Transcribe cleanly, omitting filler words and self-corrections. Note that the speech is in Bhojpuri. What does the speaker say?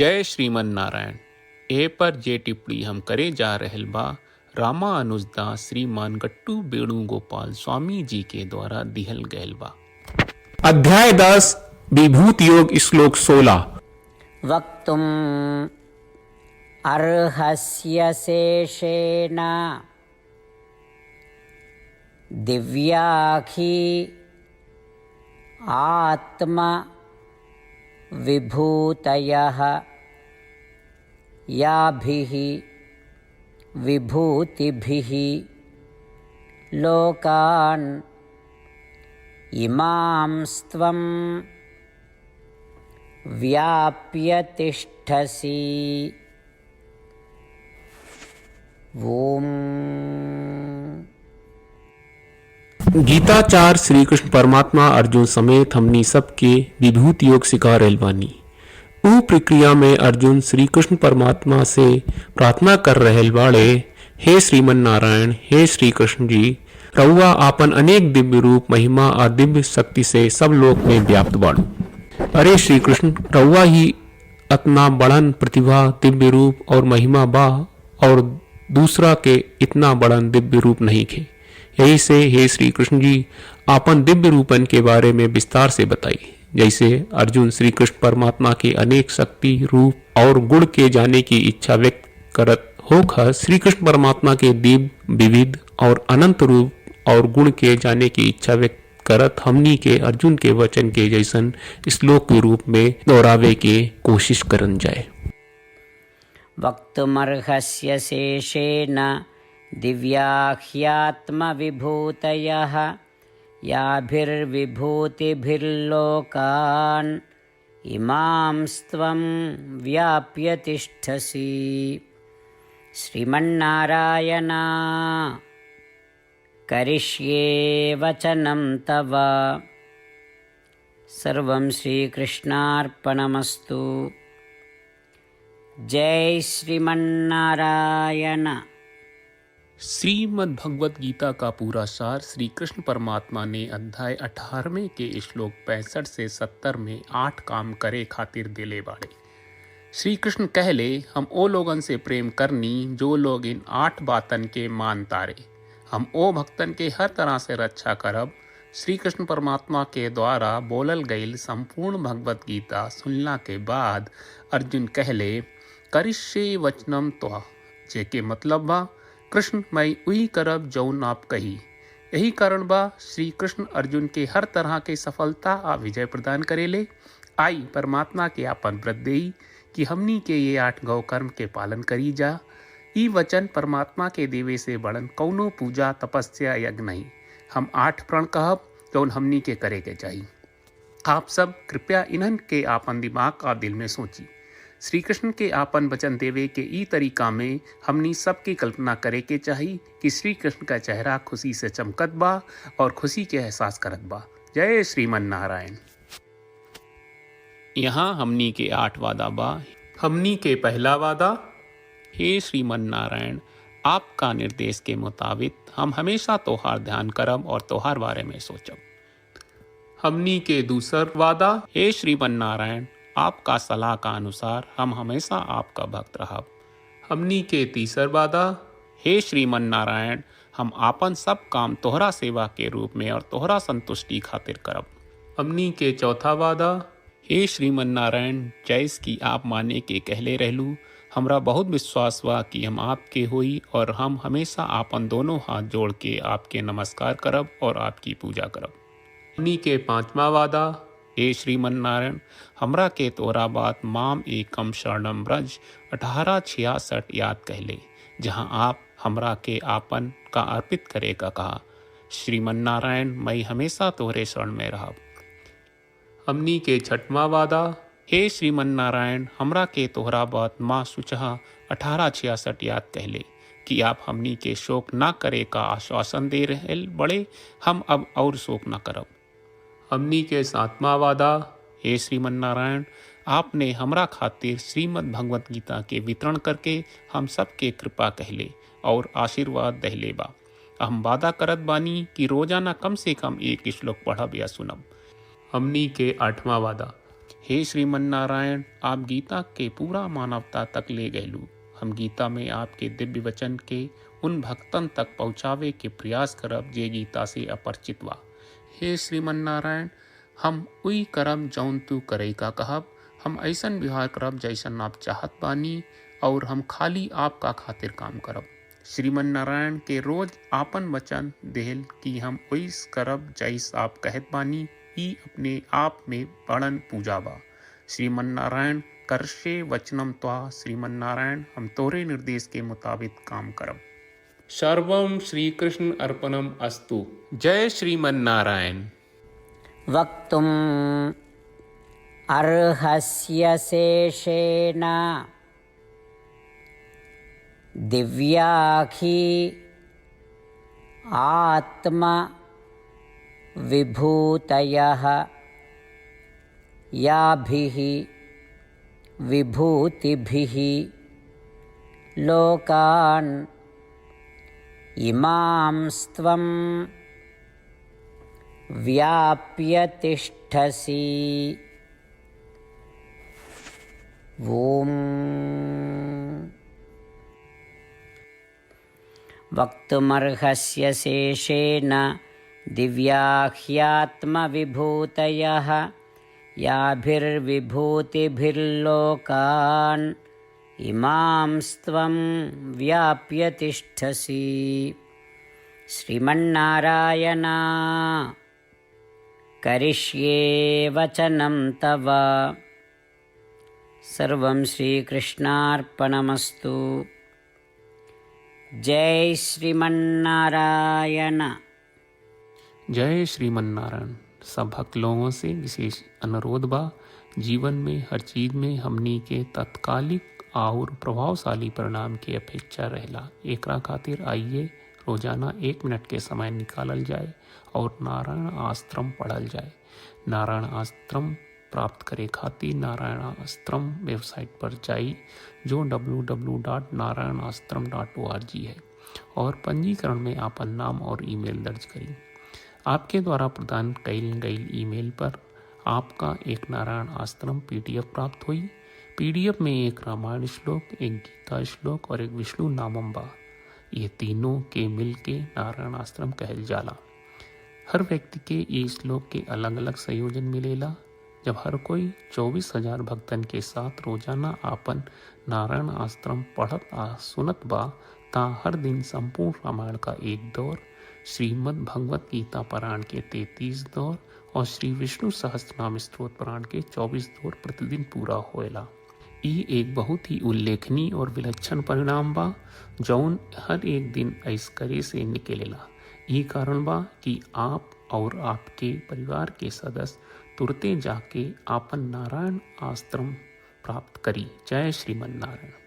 जय श्रीमन नारायण। ए पर जे टिप्पणी हम करे जा रहल बा रामानुजदास श्रीमान गट्टू वेणुगोपाल स्वामी जी के द्वारा दिहल गयल बा। अध्याय 10 विभूति योग श्लोक 16। वक्तुम् अर्हस्य शेषेण दिव्याखि आत्मा विभूतयः याभिः विभूतिभिः लोकान् इमांस्त्वं व्याप्य तिष्ठसि। ओम। गीताचार्य श्री कृष्ण परमात्मा अर्जुन समेत हमनी सबके विभूति योग सिखा रहल बानी। ऊ प्रक्रिया में अर्जुन श्री कृष्ण परमात्मा से प्रार्थना कर रहल बाड़े, हे श्रीमन नारायण, हे श्री कृष्ण जी, रउआ आपन अनेक दिव्य रूप महिमा और दिव्य शक्ति से सब लोक में व्याप्त बाड़ू। अरे श्री कृष्ण, रउआ ही अतना बड़न प्रतिभा दिव्य रूप और महिमा बा और दूसरा के इतना बड़न दिव्य रूप नहीं खे। यही से हे श्री कृष्ण जी, आपन दिव्य रूपन के बारे में विस्तार से बताइए। जैसे अर्जुन श्री कृष्ण परमात्मा के अनेक शक्ति रूप और गुण के जाने की इच्छा व्यक्त करत होकर श्री कृष्ण परमात्मा के दिव्य विविध और अनंत रूप और गुण के जाने की इच्छा व्यक्त करत हमनी के अर्जुन के वचन के जैसन श्लोक के रूप में दोहरावे के कोशिश करन जाए। वक्तुमर्हस्य शेषेण दिव्याह्यात्मविभूतयः याभिर्विभूतिभिर्लोकान् इमांस्त्वं व्याप्य तिष्ठसि। श्रीमन्नारायण करिष्ये वचनं तव। सर्वं श्रीकृष्णार्पणमस्तु। जय श्रीमन्नारायण। श्रीमद् भगवत गीता का पूरा सार श्री कृष्ण परमात्मा ने अध्याय 18वें के श्लोक 65 से 70 में 8 काम करे खातिर दिले बाड़े। श्री कृष्ण कहले, हम ओ लोगन से प्रेम करनी जो लोग इन 8 बातन के मान तारे। हम ओ भक्तन के हर तरह से रक्षा करब। श्री कृष्ण परमात्मा के द्वारा बोलल गईल संपूर्ण भगवत गीता सुनला के बाद अर्जुन कहले, करिष्ये वचनम त्वा, जेके मतलब बा कृष्ण मैं उही करब जौन आप कही। यही कारण बा श्री कृष्ण अर्जुन के हर तरह के सफलता आ विजय प्रदान करेले। आई परमात्मा के आपन व्रत देई कि हमनी के ये 8 गौ कर्म के पालन करी जा। ई वचन परमात्मा के देवे से बड़न कौनो पूजा तपस्या यज्ञ नहीं। हम 8 प्रण कहब जौन हमनी के करे के चाहिए। आप सब कृपया इन्हन के आपन दिमाग और दिल में सोची। श्री कृष्ण के आपन वचन देवे के ई तरीका में हमनी सबकी कल्पना करे के चाहिए कि श्री कृष्ण का चेहरा खुशी से चमकत बा और खुशी के एहसास करत बा। जय श्रीमन नारायण। यहाँ हमनी के 8 वादा बा। हमनी के पहला वादा, हे श्रीमन नारायण, आपका निर्देश के मुताबिक हम हमेशा तोहार ध्यान करब और तोहार बारे में सोचब। हमनी के दूसर वादा, हे श्रीमन नारायण, आपका सलाह का अनुसार हम हमेशा आपका भक्त रहब। हमनी के तीसर वादा, हे श्रीमन नारायण, हम आपन सब काम तोहरा सेवा के रूप में और तोहरा संतुष्टि खातिर करब। हमनी के चौथा वादा, हे श्रीमन नारायण, जैस की आप माने के कहले रहलू, हमरा बहुत विश्वास बा कि हम आपके होई और हम हमेशा आपन दोनों हाथ जोड़ के आपके नमस्कार करब और आपकी पूजा करब। हमनी के पांचवा वादा, हे श्रीमन नारायण, हमरा के तोरा बात माम एकम शरणम ब्रज 1866 याद कहले, जहाँ आप हमरा के आपन का अर्पित करे का कहा। श्रीमन नारायण, मैं हमेशा तोहरे शरण में रहब। हमनी के छठवां वादा, हे श्रीमन नारायण, हमरा के तोहरा बात माँ सुचहा 1866 याद कहले कि आप हमनी के शोक ना करे का आश्वासन दे रहे बड़े। हम अब और शोक ना करब। हमनी के 7वां वादा, हे श्रीमन नारायण, आपने हमरा खातिर श्रीमद् भगवत गीता के वितरण करके हम सबके कृपा कहले और आशीर्वाद दहले बा। हम वादा करत बानी कि रोजाना कम से कम 1 श्लोक पढ़ब या सुनब। हमनी के 8वां वादा, हे श्रीमन नारायण, आप गीता के पूरा मानवता तक ले गयलू। हम गीता में आपके दिव्य वचन के उन भक्तन तक पहुँचावे के प्रयास करब जे गीता से अपरिचित बा। हे श्रीमन नारायण, हम उई करब जौन तू करे का कहब। हम ऐसन व्यवहार करब जैसन आप चाहत बानी और हम खाली आपका खातिर काम करब। श्रीमन नारायण के रोज आपन वचन देहल कि हम ओइस करब जैस आप कहत बानी, ई अपने आप में बड़न पूजा बा। श्रीमन नारायण, करशे वचनम त्वा। श्रीमन नारायण, हम तोरे निर्देश के मुताबिक काम करब। सर्वम श्री कृष्ण अर्पणम अस्तु। जय श्रीमन नारायण। वक्तुम् अर्हस्य शेषेण दिव्याखि आत्मा विभूतयः याभिः विभूतिभिः लोकान् इमांस्त्वं व्याप्य तिष्ठसि। ॐ वक्तुमर्हस्य शेषेण दिव्याह्यात्मविभूतयः याभिर्विभूतिभिर्लोकान् इमांस्त्वं व्याप्य तिष्ठसि। श्रीमन्नारायण, करिष्ये वचनं तव। सर्वं श्रीकृष्णार्पणमस्तु। जय श्रीमन्नारायण। जय श्रीमन नारायण। सब भक्त लोगों से विशेष अनुरोध बा, जीवन में हर चीज में हमनी के तत्कालिक और प्रभावशाली परिणाम की अपेक्षा रहेला। एकरा खातिर आइए रोजाना 1 मिनट के समय निकालल जाए और नारायण आश्रम पढ़ल जाए। नारायण आश्रम प्राप्त करे खातिर नारायण आश्रम वेबसाइट पर जाई, जो www.narayanashram.org है, और पंजीकरण में आपन नाम और ईमेल दर्ज करी। आपके द्वारा प्रदान कईल गई ईमेल पर आपका एक नारायण आश्रम PDF प्राप्त हुई। PDF में एक रामायण श्लोक, एक गीता श्लोक और एक विष्णु नामम बा। ये तीनों के मिल के नारायण आश्रम कहल जाला। हर व्यक्ति के ये श्लोक के अलग अलग संयोजन मिलेला। जब हर कोई 24,000 भक्तन के साथ रोजाना आपन नारायण आश्रम पढ़त आ सुनत बा, ता हर दिन संपूर्ण रामायण का 1 दौर, श्रीमद् भगवत गीता पारायण के 33 दौर और श्री विष्णु सहस्त्रनाम स्तोत्र पारायण के 24 दौर प्रतिदिन पूरा होएला। ई एक बहुत ही उल्लेखनीय और विलक्षण परिणाम बा, जौन हर एक दिन ऐसकरे से निकलेला। ई कारण बा कि आप और आपके परिवार के सदस्य तुरते जाके आपन नारायण आश्रम प्राप्त करी। जय श्रीमन नारायण।